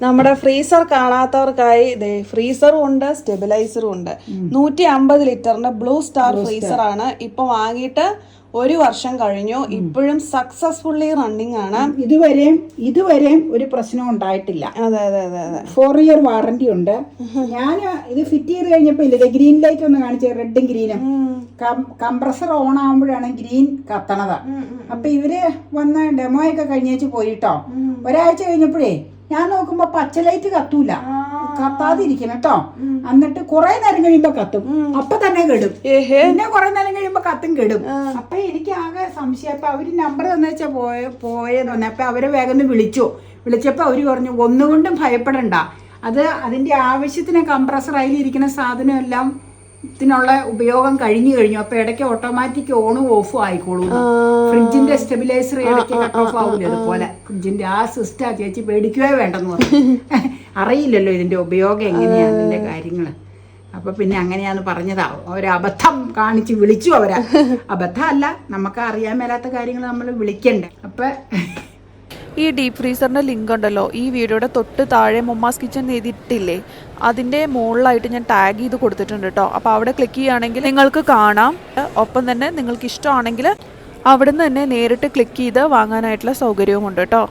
നമ്മുടെ ഫ്രീസർ കാണാത്തവർക്കായി ഫ്രീസറും ഉണ്ട്, സ്റ്റെബിലൈസറും ഉണ്ട്. 150 ലിറ്ററിന്റെ ബ്ലൂ സ്റ്റാർ ഫ്രീസർ ആണ്. ഇപ്പൊ വാങ്ങിയിട്ട് 1 വർഷം കഴിഞ്ഞു. ഇപ്പോഴും സക്സസ്ഫുള്ളി റണ്ണിങ് ആണ്. ഇതുവരെയും ഒരു പ്രശ്നം ഉണ്ടായിട്ടില്ല. അതെ അതെ അതെ അതെ. 4 ഇയർ വാറന്റി ഉണ്ട്. ഞാൻ ഇത് ഫിറ്റ് ചെയ്ത് കഴിഞ്ഞപ്പോ ഇല്ലേ ഗ്രീൻ ലൈറ്റ് ഒന്ന് കാണിച്ചത്, റെഡും ഗ്രീനും. കംപ്രസർ ഓൺ ആകുമ്പോഴാണ് ഗ്രീൻ കത്തണത്. അപ്പൊ ഇവര് വന്ന് ഡെമോ ഒക്കെ കഴിഞ്ഞേച്ച് പോയിട്ടോ. ഒരാഴ്ച കഴിഞ്ഞപ്പോഴേ ഞാൻ നോക്കുമ്പോ പച്ച ലൈറ്റ് കത്തൂല, കത്താതിരിക്കണം കേട്ടോ. എന്നിട്ട് കുറെ നേരം കഴിയുമ്പോ കത്തും, അപ്പൊ തന്നെ കെടും. പിന്നെ കുറെ നേരം കഴിയുമ്പോ കത്തും കെടും. അപ്പൊ എനിക്ക് ആകെ സംശയം. അപ്പൊ അവര് നമ്പർ തന്നെച്ചാ പോയെന്ന് പറഞ്ഞ. അപ്പൊ അവരെ വേഗം വിളിച്ചപ്പോ അവര് പറഞ്ഞു ഒന്നുകൊണ്ടും ഭയപ്പെടണ്ട, അത് അതിന്റെ ആവശ്യത്തിന് കംപ്രസർ അതിലിരിക്കുന്ന സാധനം എല്ലാം ത്തിനുള്ള ഉപയോഗം കഴിഞ്ഞു. അപ്പൊ ഇടയ്ക്ക് ഓട്ടോമാറ്റിക് ഓണും ഓഫും ആയിക്കോളൂ. ഫ്രിഡ്ജിന്റെ സ്റ്റെബിലൈസർ ഇടയ്ക്ക് കട്ട് ഓഫ് ആവൂല. അതുപോലെ ഫ്രിഡ്ജിന്റെ ആ സിസ്റ്റം ചേച്ചി പേടിക്കുകയോ വേണ്ടെന്ന് പറഞ്ഞു. അറിയില്ലല്ലോ ഇതിന്റെ ഉപയോഗം എങ്ങനെയാണ്, ഇതിന്റെ കാര്യങ്ങള്. അപ്പൊ പിന്നെ അങ്ങനെയാന്ന് പറഞ്ഞതാ. ഒരബദ്ധം കാണിച്ച് വിളിച്ചു അവരാ. അബദ്ധമല്ല, നമുക്ക് അറിയാൻ മേലാത്ത കാര്യങ്ങൾ നമ്മൾ വിളിക്കണ്ടേ. അപ്പൊ ഈ ഡീപ് ഫ്രീസറിൻ്റെ ലിങ്ക് ഉണ്ടല്ലോ, ഈ വീഡിയോയുടെ തൊട്ട് താഴെ മുമ്മാസ് കിച്ചൺ എഴുതിയിട്ടില്ലേ, അതിൻ്റെ മുകളിലായിട്ട് ഞാൻ ടാഗ് ചെയ്ത് കൊടുത്തിട്ടുണ്ട് കേട്ടോ. അപ്പോൾ അവിടെ ക്ലിക്ക് ചെയ്യുകയാണെങ്കിൽ നിങ്ങൾക്ക് കാണാം. ഒപ്പം തന്നെ നിങ്ങൾക്ക് ഇഷ്ടമാണെങ്കിൽ അവിടെ നിന്ന് തന്നെ നേരിട്ട് ക്ലിക്ക് ചെയ്ത് വാങ്ങാനായിട്ടുള്ള സൗകര്യവും ഉണ്ട് കേട്ടോ.